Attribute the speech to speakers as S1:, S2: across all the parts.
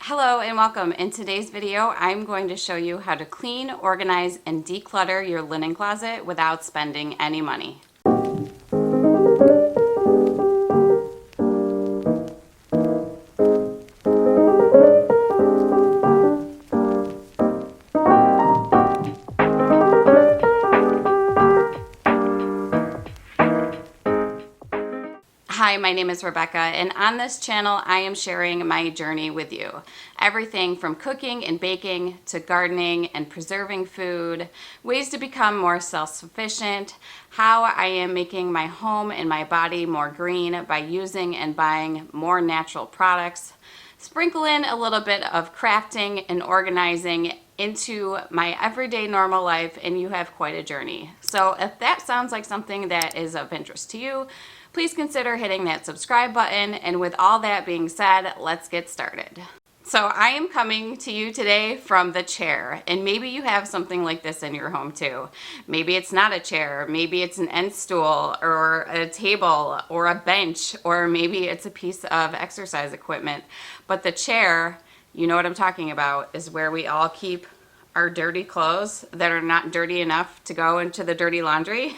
S1: Hello and welcome. In today's video, I'm going to show you how to clean, organize, and declutter your linen closet without spending any money. Hi, my name is Rebecca, and on this channel I am sharing my journey with you. Everything from cooking and baking to gardening and preserving food, ways to become more self-sufficient, how I am making my home and my body more green by using and buying more natural products, sprinkle in a little bit of crafting and organizing into my everyday normal life, and you have quite a journey. So if that sounds like something that is of interest to you, please consider hitting that subscribe button. And with all that being said, let's get started. So I am coming to you today from the chair, and maybe you have something like this in your home too. Maybe it's not a chair, maybe it's an end stool or a table or a bench, or maybe it's a piece of exercise equipment. But the chair, you know what I'm talking about, is where we all keep our dirty clothes that are not dirty enough to go into the dirty laundry.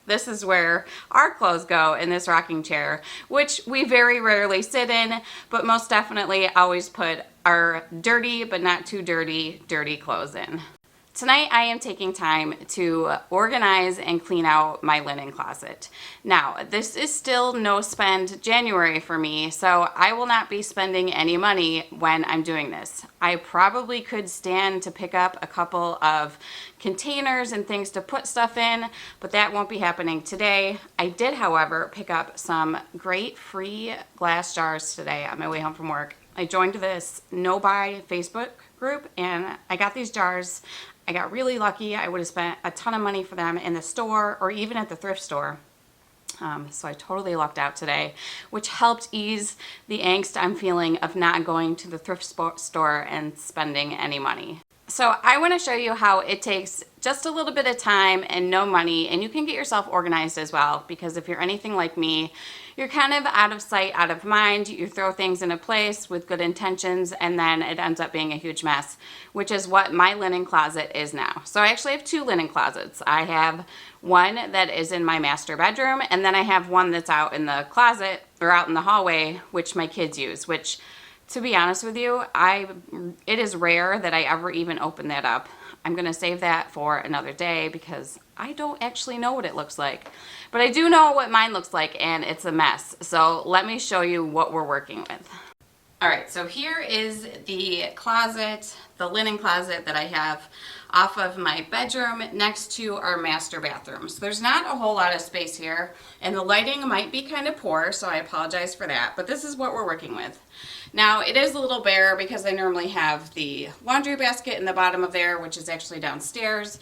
S1: This is where our clothes go, in this rocking chair, which we very rarely sit in, but most definitely always put our dirty but not too dirty clothes in. Tonight I am taking time to organize and clean out my linen closet. Now, this is still no spend January for me, so I will not be spending any money when I'm doing this. I probably could stand to pick up a couple of containers and things to put stuff in, but that won't be happening today. I did, however, pick up some great free glass jars today on my way home from work. I joined this No Buy Facebook group and I got these jars. I got really lucky. I would have spent a ton of money for them in the store or even at the thrift store. So I totally lucked out today, which helped ease the angst I'm feeling of not going to the thrift store and spending any money. So I want to show you how it takes just a little bit of time and no money, and you can get yourself organized as well, because if you're anything like me, you're kind of out of sight, out of mind. You throw things in a place with good intentions and then it ends up being a huge mess, which is what my linen closet is now. So I actually have two linen closets. I have one that is in my master bedroom, and then I have one that's out in the closet or out in the hallway, which my kids use, which, to be honest with you, it is rare that I ever even open that up. I'm going to save that for another day because I don't actually know what it looks like. But I do know what mine looks like, and it's a mess. So let me show you what we're working with. Alright, so here is the closet, the linen closet that I have off of my bedroom next to our master bathroom. So there's not a whole lot of space here, and the lighting might be kind of poor, so I apologize for that. But this is what we're working with. Now, it is a little bare because I normally have the laundry basket in the bottom of there, which is actually downstairs.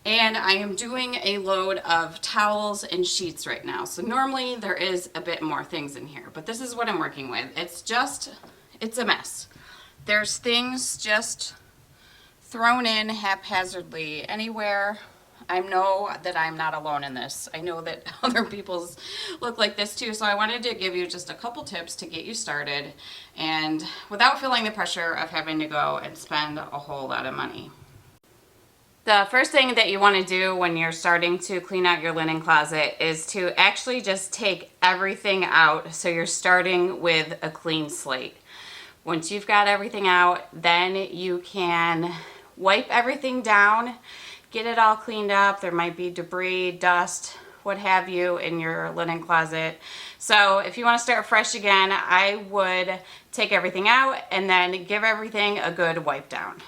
S1: And I am doing a load of towels and sheets right now. So normally there is a bit more things in here, but this is what I'm working with. It's a mess. There's things just thrown in haphazardly anywhere. I know that I'm not alone in this. I know that other people's look like this too, so I wanted to give you just a couple tips to get you started and without feeling the pressure of having to go and spend a whole lot of money. The first thing that you want to do when you're starting to clean out your linen closet is to actually just take everything out, so you're starting with a clean slate. Once you've got everything out, then you can wipe everything down, get it all cleaned up. There might be debris, dust, what have you in your linen closet. So if you want to start fresh again, I would take everything out and then give everything a good wipe down.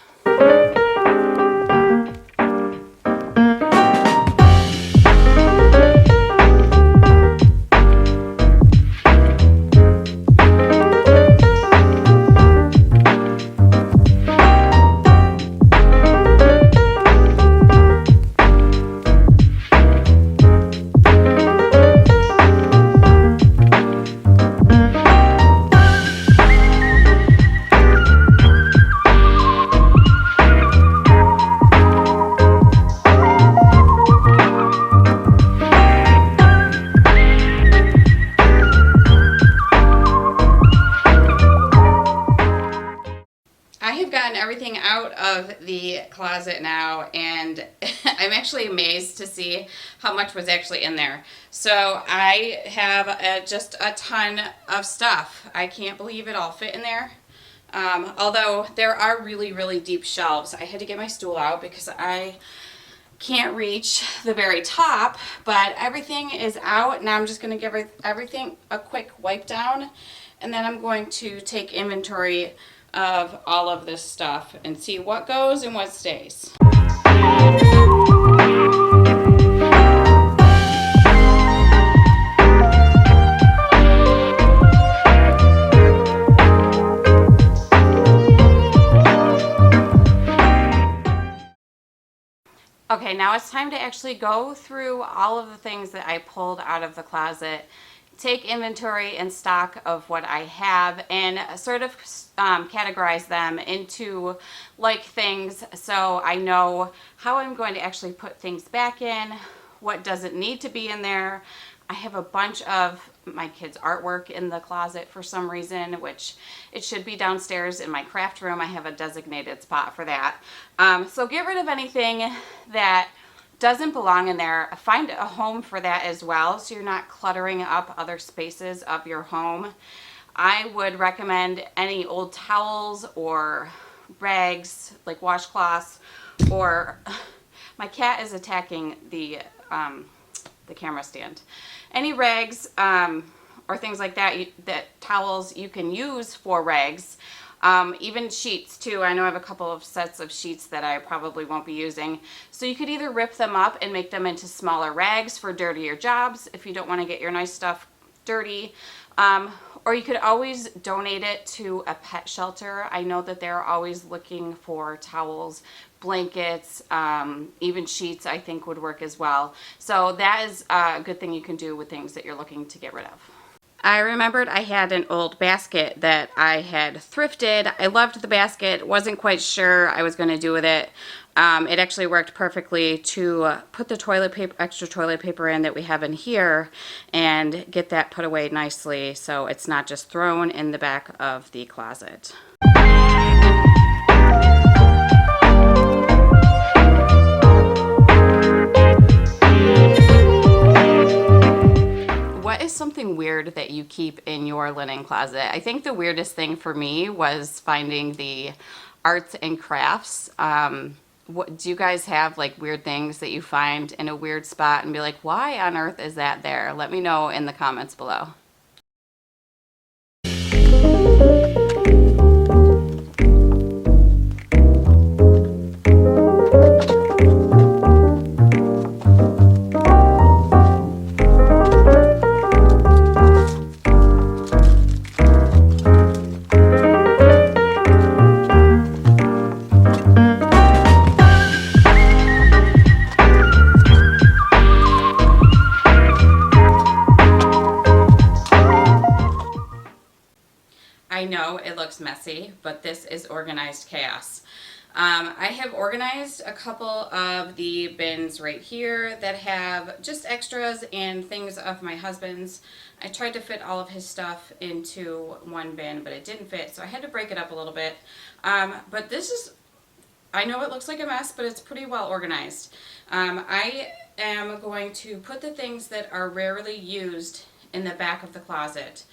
S1: I have gotten everything out of the closet now, and I'm actually amazed to see how much was actually in there. So I have just a ton of stuff. I can't believe it all fit in there. Although there are really, really deep shelves. I had to get my stool out because I can't reach the very top, but everything is out. Now I'm just going to give everything a quick wipe down, and then I'm going to take inventory of all of this stuff and see what goes and what stays. Okay, now it's time to actually go through all of the things that I pulled out of the closet, take inventory and stock of what I have, and sort of categorize them into like things, so I know how I'm going to actually put things back in, what doesn't need to be in there. I have a bunch of my kids' artwork in the closet for some reason, which it should be downstairs in my craft room. I have a designated spot for that. So get rid of anything that doesn't belong in there. Find a home for that as well, so you're not cluttering up other spaces of your home. I would recommend any old towels or rags, like washcloths, or my cat is attacking the camera stand. Any rags or things like that, towels you can use for rags. Even sheets too. I know I have a couple of sets of sheets that I probably won't be using. So you could either rip them up and make them into smaller rags for dirtier jobs if you don't want to get your nice stuff dirty. Or you could always donate it to a pet shelter. I know that they're always looking for towels, blankets, even sheets I think would work as well. So that is a good thing you can do with things that you're looking to get rid of. I remembered I had an old basket that I had thrifted. I loved the basket, wasn't quite sure I was going to do with it. It actually worked perfectly to put the toilet paper, extra toilet paper in that we have in here, and get that put away nicely so it's not just thrown in the back of the closet. What is something weird that you keep in your linen closet? I think the weirdest thing for me was finding the arts and crafts. What do you guys have, like weird things that you find in a weird spot and be like, why on earth is that there? Let me know in the comments below. I know it looks messy, but this is organized chaos. I have organized a couple of the bins right here that have just extras and things of my husband's. I tried to fit all of his stuff into one bin, but it didn't fit, so I had to break it up a little bit. But this is, I know it looks like a mess, but it's pretty well organized. I am going to put the things that are rarely used in the back of the closet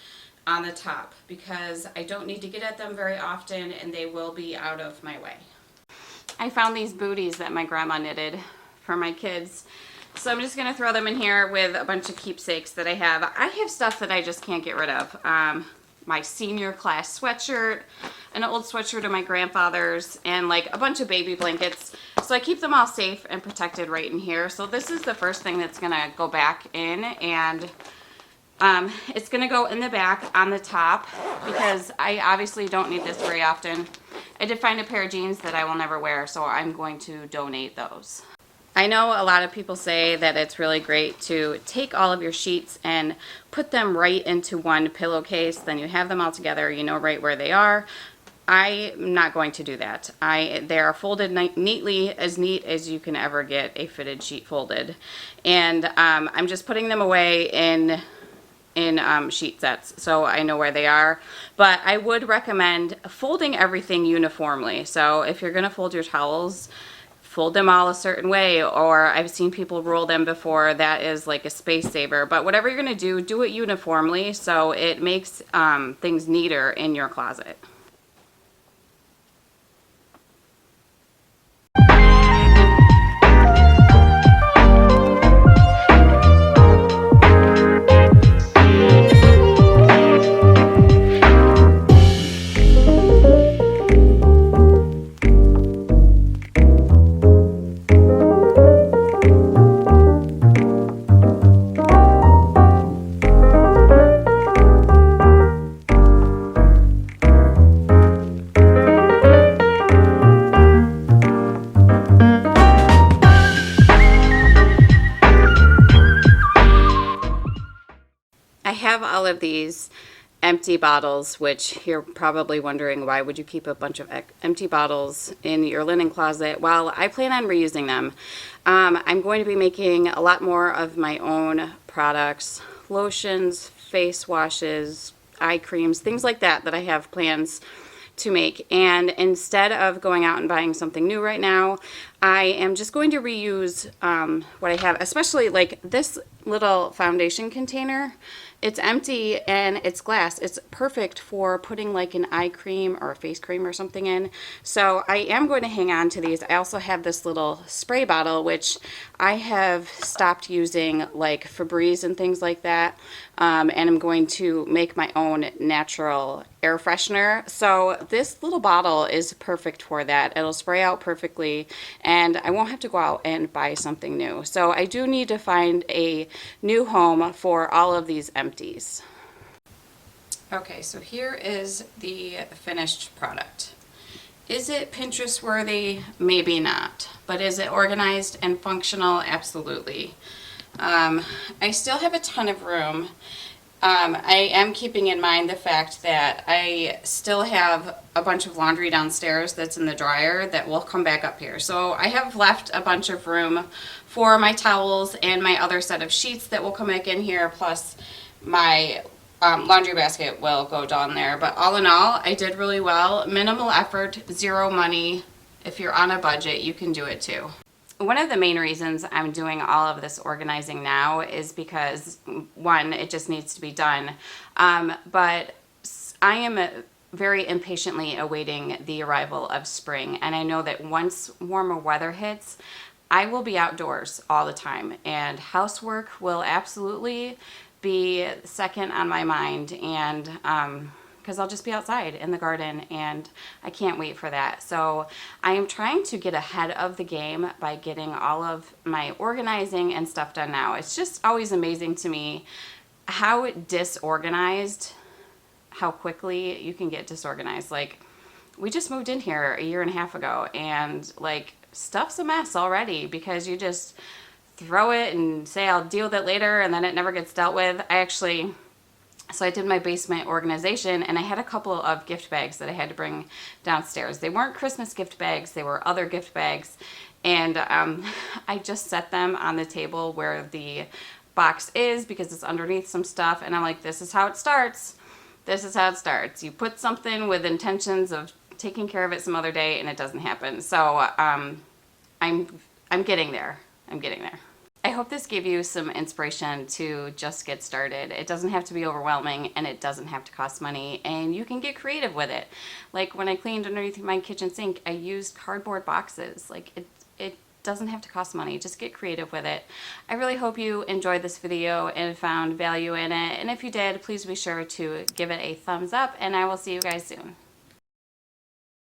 S1: on the top, because I don't need to get at them very often and they will be out of my way. I found these booties that my grandma knitted for my kids, so I'm just going to throw them in here with a bunch of keepsakes that I have. I have stuff that I just can't get rid of. My senior class sweatshirt, an old sweatshirt of my grandfather's, and like a bunch of baby blankets. So I keep them all safe and protected right in here. So this is the first thing that's going to go back in, and it's going to go in the back on the top because I obviously don't need this very often. I did find a pair of jeans that I will never wear, so I'm going to donate those. I know a lot of people say that it's really great to take all of your sheets and put them right into one pillowcase. Then you have them all together, you know right where they are. I'm not going to do that. They are folded neatly, as neat as you can ever get a fitted sheet folded. And I'm just putting them away in in sheet sets, so I know where they are. But I would recommend folding everything uniformly. So if you're gonna fold your towels, fold them all a certain way, or I've seen people roll them before. That is like a space saver. But whatever you're gonna do it uniformly so it makes things neater in your closet. I have all of these empty bottles, which you're probably wondering, why would you keep a bunch of empty bottles in your linen closet? Well, I plan on reusing them. I'm going to be making a lot more of my own products, lotions, face washes, eye creams, things like that I have plans to make. And instead of going out and buying something new right now, I am just going to reuse what I have, especially like this little foundation container. It's empty and it's glass. It's perfect for putting like an eye cream or a face cream or something in. So I am going to hang on to these. I also have this little spray bottle, which I have stopped using like Febreze and things like that. And I'm going to make my own natural air freshener. So this little bottle is perfect for that. It'll spray out perfectly and I won't have to go out and buy something new. So I do need to find a new home for all of these empties. Okay, so here is the finished product. Is it Pinterest worthy? Maybe not. But is it organized and functional? Absolutely. I still have a ton of room. I am keeping in mind the fact that I still have a bunch of laundry downstairs that's in the dryer that will come back up here. So I have left a bunch of room for my towels and my other set of sheets that will come back in here, plus my laundry basket will go down there. But all in all, I did really well. Minimal effort, zero money. If you're on a budget, you can do it too. One of the main reasons I'm doing all of this organizing now is because, one, it just needs to be done. But I am very impatiently awaiting the arrival of spring. And I know that once warmer weather hits, I will be outdoors all the time. And housework will absolutely be second on my mind. And because I'll just be outside in the garden and I can't wait for that. So I am trying to get ahead of the game by getting all of my organizing and stuff done now. It's just always amazing to me how disorganized, how quickly you can get disorganized. Like, we just moved in here a year and a half ago and like stuff's a mess already because you just throw it and say I'll deal with it later and then it never gets dealt with. So I did my basement organization and I had a couple of gift bags that I had to bring downstairs. They weren't Christmas gift bags, they were other gift bags. And I just set them on the table where the box is because it's underneath some stuff. And I'm like, this is how it starts. This is how it starts. You put something with intentions of taking care of it some other day and it doesn't happen. So I'm getting there. I'm getting there. I hope this gave you some inspiration to just get started. It doesn't have to be overwhelming and it doesn't have to cost money and you can get creative with it. Like when I cleaned underneath my kitchen sink, I used cardboard boxes. Like it doesn't have to cost money. Just get creative with it. I really hope you enjoyed this video and found value in it. And if you did, please be sure to give it a thumbs up and I will see you guys soon.